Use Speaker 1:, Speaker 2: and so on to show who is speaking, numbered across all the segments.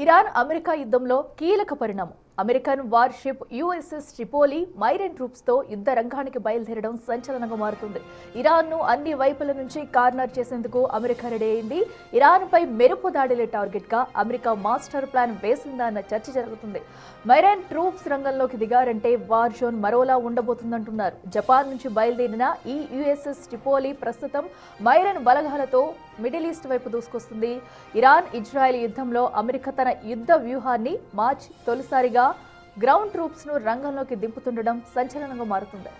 Speaker 1: Iran America యుద్ధంలో కీలక పరిణామం. American worship USS Tripoli మైరైన్ troops తో యుద్ధ రంగానికి బయలుదేరడం సంచలనంగా మారుతుంది. ఇరాన్ను అన్ని వైపుల నుంచి కార్నర్ చేసేందుకు అమెరికా రెడీ అయింది. ఇరాన్పై మెరుపు దాడిలే టార్గెట్ గా అమెరికా మాస్టర్ ప్లాన్ వేసిందా అన్న చర్చ జరుగుతుంది. మైరైన్ ట్రూప్స్ రంగంలోకి దిగారంటే వార్ జోన్ మరోలా ఉండబోతుందంటున్నారు. జపాన్ నుంచి బయలుదేరిన ఈ యుఎస్ఎస్ ట్రిపోలి ప్రస్తుతం మైరైన్ బలగాలతో మిడిల్ ఈస్ట్ వైపు దూసుకొస్తుంది. ఇరాన్ ఇజ్రాయెల్ యుద్ధంలో అమెరికా తన యుద్ధ వ్యూహాన్ని మార్చి తొలిసారిగా గ్రౌండ్ ట్రూప్స్ ను రంగంలోకి దింపుతుండడం సంచలనంగా మారుతుంది.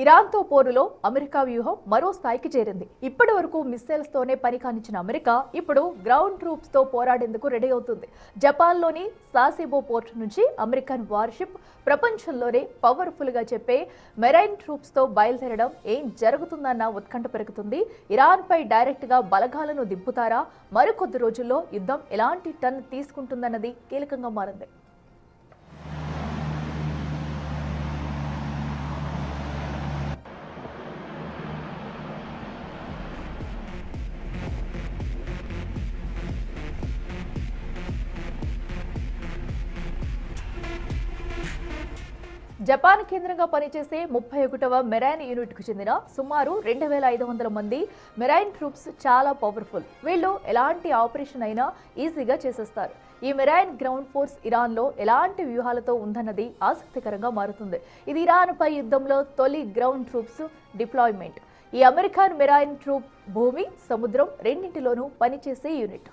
Speaker 1: ఇరాన్తో పోరులో అమెరికా వ్యూహం మరో స్థాయికి చేరింది. ఇప్పటి వరకు మిస్సైల్స్ తోనే పని కానిచ్చిన అమెరికా ఇప్పుడు గ్రౌండ్ ట్రూప్స్ తో పోరాడేందుకు రెడీ అవుతుంది. జపాన్లోని సాసిబో పోర్ట్ నుంచి అమెరికన్ వార్షిప్ ప్రపంచంలోనే పవర్ఫుల్ గా చెప్పే మెరైన్ ట్రూప్స్ తో బయలుదేరడం ఏం జరుగుతుందన్న ఉత్కంఠ పెరుగుతుంది. ఇరాన్ పై డైరెక్ట్ గా బలగాలను దింపుతారా? మరికొద్ది రోజుల్లో యుద్ధం ఎలాంటి టర్న్ తీసుకుంటుందన్నది కీలకంగా మారింది. జపాన్ కేంద్రంగా పనిచేసే 31వ మెరైన్ యూనిట్ కు చెందిన సుమారు 2500 మంది మెరైన్ ట్రూప్స్ చాలా పవర్ఫుల్. వీళ్ళు ఎలాంటి ఆపరేషన్ అయినా ఈజీగా చేసేస్తారు. ఈ మెరైన్ గ్రౌండ్ ఫోర్స్ ఇరాన్లో ఎలాంటి వ్యూహాలతో ఉందన్నది ఆసక్తికరంగా మారుతుంది. ఇది ఇరాన్ పై యుద్ధంలో తొలి గ్రౌండ్ ట్రూప్స్ డిప్లాయ్మెంట్. ఈ అమెరికన్ మెరైన్ ట్రూప్ భూమి, సముద్రం రెండింటిలోనూ పనిచేసే యూనిట్.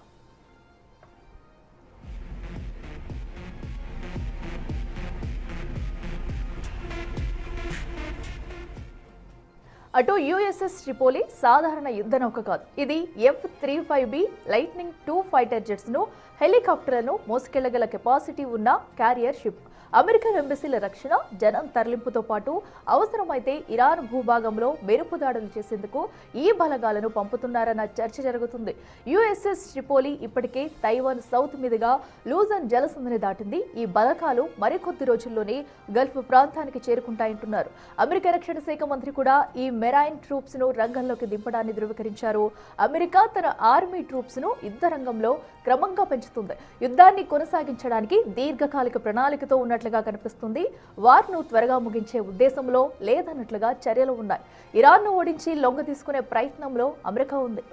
Speaker 1: అటు యుఎస్ఎస్ ట్రిపోలి సాధారణ యుద్ధ నౌక కాదు. ఇది F-35B lightning II fighter jets ను, హెలికాప్టర్లను మోసుకెళ్లగల కెపాసిటీ ఉన్న క్యారియర్ షిప్. అమెరికన్ ఎంబసీల రక్షణ, జనం తరలింపుతో పాటు అవసరమైతే ఇరాన్ భూభాగంలో మెరుపు దాడులు చేసేందుకు ఈ బలగాలను పంపుతున్నారన్న చర్చ జరుగుతుంది. యుఎస్ఎస్ ట్రిపోలి ఇప్పటికే తైవాన్ సౌత్ మీదుగా లూజన్ జలసంధిని దాటింది. ఈ బలగాలు మరికొద్ది రోజుల్లోనే గల్ఫ్ ప్రాంతానికి చేరుకుంటాయంటున్నారు. అమెరికా రక్షణ శాఖ మంత్రి కూడా ఈ మెరైన్ ట్రూప్స్ ను రంగంలోకి దింపడాన్ని ధృవీకరించారు. అమెరికా తన ఆర్మీ ట్రూప్స్ ను యుద్ధ రంగంలో క్రమంగా పెంచుతుంది. యుద్ధాన్ని కొనసాగించడానికి దీర్ఘకాలిక ప్రణాళికతో ఉన్నట్లుగా కనిపిస్తుంది. వార్ను త్వరగా ముగించే ఉద్దేశంలో లేదన్నట్లుగా చర్యలు ఉన్నాయి. ఇరాన్ను ఓడించి లొంగ తీసుకునే ప్రయత్నంలో అమెరికా ఉంది.